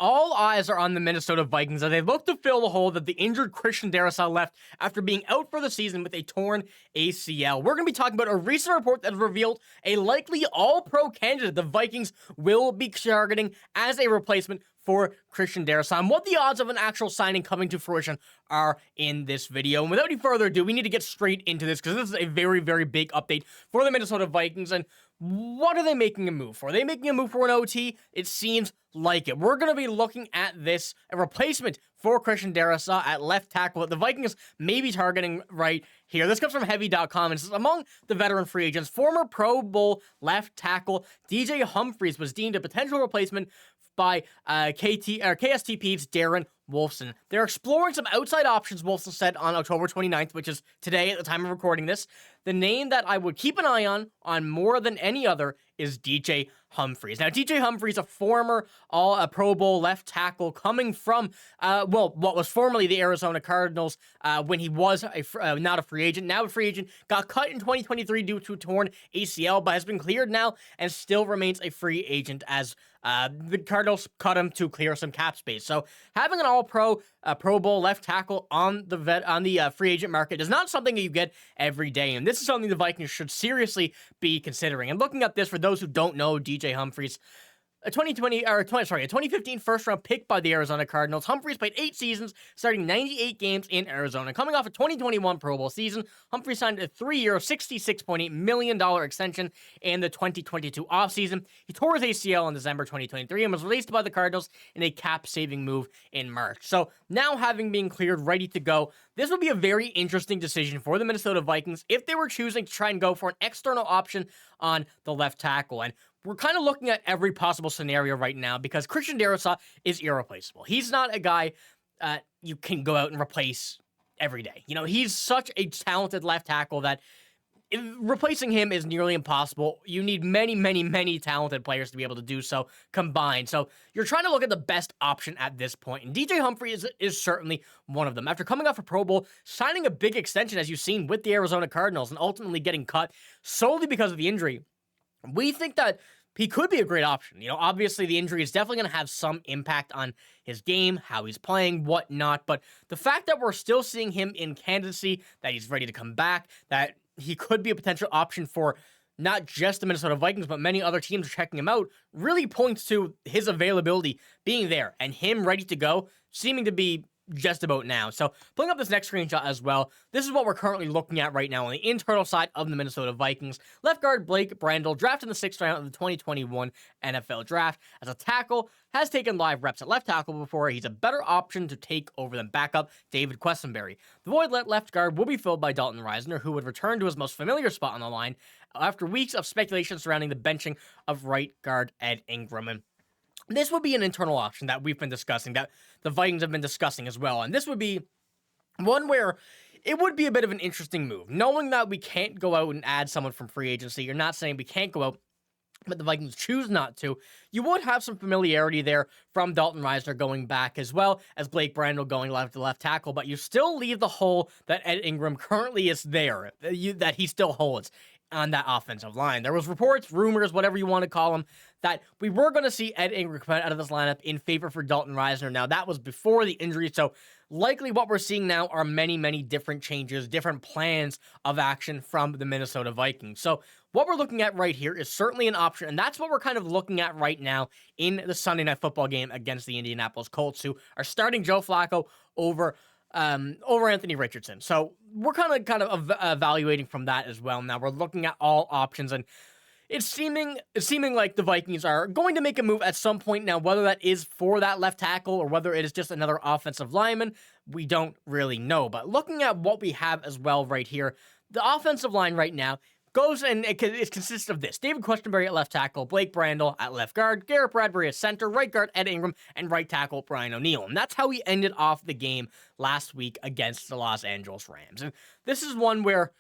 all eyes are on the Minnesota Vikings as they look to fill the hole that the injured Christian Darrisaw left after being out for the season with a torn ACL. We're going to be talking about a recent report that has revealed a likely all-pro candidate the Vikings will be targeting as a replacement for Christian Darrisaw, and what the odds of an actual signing coming to fruition are in this video. And without any further ado, we need to get straight into this because this is a very, very big update for the Minnesota Vikings. And what are they making a move for? Are they making a move for an OT? It seems like it. We're going to be looking at this, a replacement for Christian Darrisaw at left tackle that the Vikings may be targeting right here. This comes from Heavy.com, and it says, among the veteran free agents, former Pro Bowl left tackle DJ Humphries was deemed a potential replacement by KSTP's Darren Wolfson. They're exploring some outside options, Wolfson said on October 29th, which is today at the time of recording this. The name that I would keep an eye on more than any other is DJ Humphries. Now, DJ Humphries, a former Pro Bowl left tackle coming from, what was formerly the Arizona Cardinals when he was not a free agent, now a free agent, got cut in 2023 due to a torn ACL, but has been cleared now and still remains a free agent as the Cardinals cut him to clear some cap space. So having an all-pro Pro Bowl left tackle on the free agent market is not something that you get every day, and this is something the Vikings should seriously be considering. And looking at this, for those who don't know DJ Humphries, a 2015 first-round pick by the Arizona Cardinals. Humphries played 8 seasons, starting 98 games in Arizona. Coming off a 2021 Pro Bowl season, Humphries signed a 3-year, $66.8 million extension in the 2022 offseason. He tore his ACL in December 2023 and was released by the Cardinals in a cap-saving move in March. So now, having been cleared, ready to go, this would be a very interesting decision for the Minnesota Vikings if they were choosing to try and go for an external option on the left tackle. And we're kind of looking at every possible scenario right now because Christian Darrisaw is irreplaceable. He's not a guy you can go out and replace every day. You know, he's such a talented left tackle that replacing him is nearly impossible. You need many, many, many talented players to be able to do so combined. So you're trying to look at the best option at this point, and DJ Humphries is certainly one of them. After coming off a Pro Bowl, signing a big extension, as you've seen, with the Arizona Cardinals, and ultimately getting cut solely because of the injury, we think that he could be a great option. You know, obviously the injury is definitely going to have some impact on his game, how he's playing, whatnot. But the fact that we're still seeing him in candidacy, that he's ready to come back, that he could be a potential option for not just the Minnesota Vikings, but many other teams are checking him out, really points to his availability being there and him ready to go, seeming to be just about now. So pulling up this next screenshot as well, this is what we're currently looking at right now on the internal side of the Minnesota Vikings. Left guard Blake Brandel, drafted in the 6th round of the 2021 NFL Draft. As a tackle, has taken live reps at left tackle before. He's a better option to take over than backup David Quessenberry. The void left guard will be filled by Dalton Risner, who would return to his most familiar spot on the line after weeks of speculation surrounding the benching of right guard Ed Ingram. And this would be an internal option that we've been discussing, that the Vikings have been discussing as well. And this would be one where it would be a bit of an interesting move. Knowing that we can't go out and add someone from free agency, you're not saying we can't go out, but the Vikings choose not to. You would have some familiarity there from Dalton Risner going back, as well as Blake Brandel going left to left tackle, but you still leave the hole that Ed Ingram currently is there, that he still holds on that offensive line. There was reports, rumors, whatever you want to call them, that we were going to see Ed Ingram come out of this lineup in favor for Dalton Risner. Now, that was before the injury, so likely what we're seeing now are many, many different changes, different plans of action from the Minnesota Vikings. So what we're looking at right here is certainly an option, and that's what we're kind of looking at right now in the Sunday Night Football game against the Indianapolis Colts, who are starting Joe Flacco over Anthony Richardson. So we're kind of evaluating from that as well. Now we're looking at all options, and it's seeming like the Vikings are going to make a move at some point. Now, whether that is for that left tackle or whether it is just another offensive lineman, we don't really know. But looking at what we have as well right here, the offensive line right now goes, and it consists of this: David Quessenberry at left tackle, Blake Brandel at left guard, Garrett Bradbury at center, right guard Ed Ingram, and right tackle Brian O'Neill. And that's how we ended off the game last week against the Los Angeles Rams. And this is one where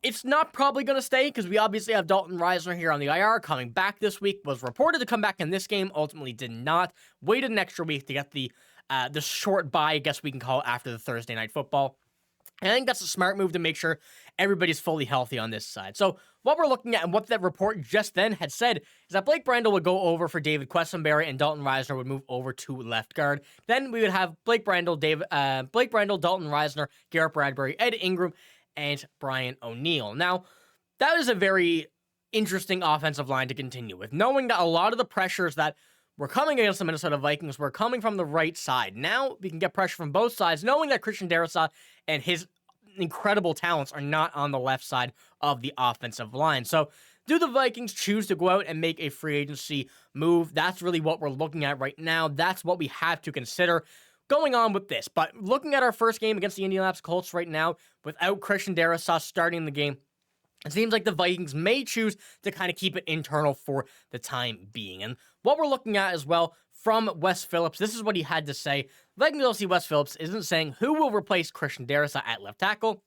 it's not probably going to stay, because we obviously have Dalton Risner here on the IR coming back this week, was reported to come back in this game, ultimately did not, waited an extra week to get the short bye, I guess we can call it, after the Thursday Night Football. And I think that's a smart move to make sure everybody's fully healthy on this side. So what we're looking at and what that report just then had said is that Blake Brandel would go over for David Quessenberry and Dalton Risner would move over to left guard. Then we would have Blake Brandel, Dalton Risner, Garrett Bradbury, Ed Ingram, and Brian O'Neill. Now, that is a very interesting offensive line to continue with, knowing that a lot of the pressures that were coming against the Minnesota Vikings were coming from the right side. Now we can get pressure from both sides, knowing that Christian Darrisaw and his incredible talents are not on the left side of the offensive line. So do the Vikings choose to go out and make a free agency move? That's really what we're looking at right now. That's what we have to consider going on with this. But looking at our first game against the Indianapolis Colts right now, without Christian Darrisaw starting the game, it seems like the Vikings may choose to kind of keep it internal for the time being. And what we're looking at as well from Wes Phillips, this is what he had to say. Vikings OC Wes Phillips isn't saying who will replace Christian Darrisaw at left tackle,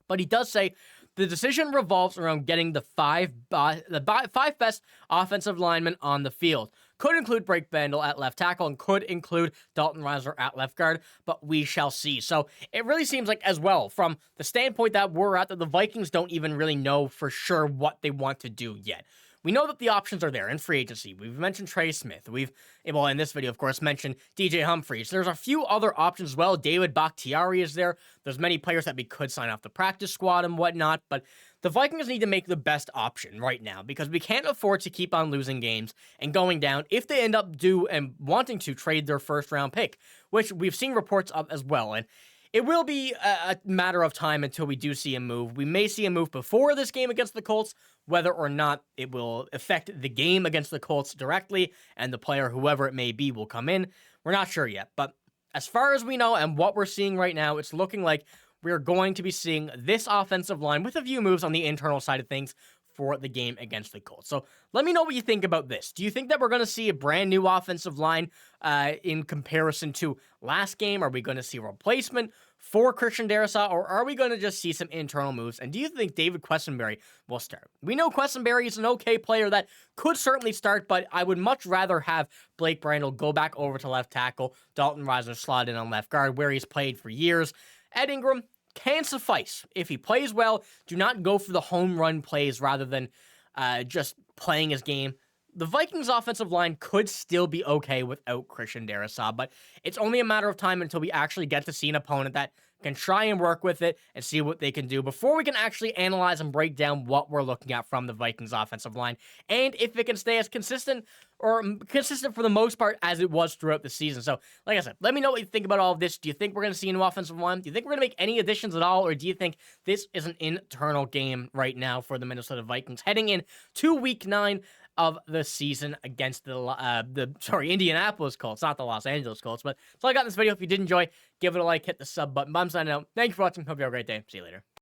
but he does say the decision revolves around getting the five best offensive linemen on the field. Could include Blake Brandel at left tackle and could include Dalton Risner at left guard, but we shall see. So it really seems like, as well, from the standpoint that we're at, that the Vikings don't even really know for sure what they want to do yet. We know that the options are there in free agency. We've mentioned Trey Smith. We've, well, in this video, of course, mentioned DJ Humphries. There's a few other options as well. David Bakhtiari is there. There's many players that we could sign off the practice squad and whatnot, but the Vikings need to make the best option right now because we can't afford to keep on losing games and going down if they end up wanting to trade their first-round pick, which we've seen reports of as well. And it will be a matter of time until we do see a move. We may see a move before this game against the Colts, whether or not it will affect the game against the Colts directly, and the player, whoever it may be, will come in. We're not sure yet, but as far as we know and what we're seeing right now, it's looking like we're going to be seeing this offensive line with a few moves on the internal side of things for the game against the Colts. So let me know what you think about this. Do you think that we're going to see a brand new offensive line in comparison to last game? Are we going to see a replacement for Christian Darrisaw, or are we going to just see some internal moves? And do you think David Quessenberry will start? We know Quessenberry is an okay player that could certainly start, but I would much rather have Blake Brandel go back over to left tackle, Dalton Risner slot in on left guard, where he's played for years. Ed Ingram can suffice. If he plays well, do not go for the home run plays rather than just playing his game. The Vikings offensive line could still be okay without Christian Darrisaw, but it's only a matter of time until we actually get to see an opponent that can try and work with it and see what they can do before we can actually analyze and break down what we're looking at from the Vikings offensive line and if it can stay as consistent or consistent for the most part as it was throughout the season. So, like I said, let me know what you think about all of this. Do you think we're going to see a new offensive line? Do you think we're going to make any additions at all, or do you think this is an internal game right now for the Minnesota Vikings heading in to Week 9 of the season against the Indianapolis Colts, not the Los Angeles Colts? But that's all I got in this video. If you did enjoy, give it a like, hit the sub button. I'm signing out. Thank you for watching. Hope you have a great day. See you later.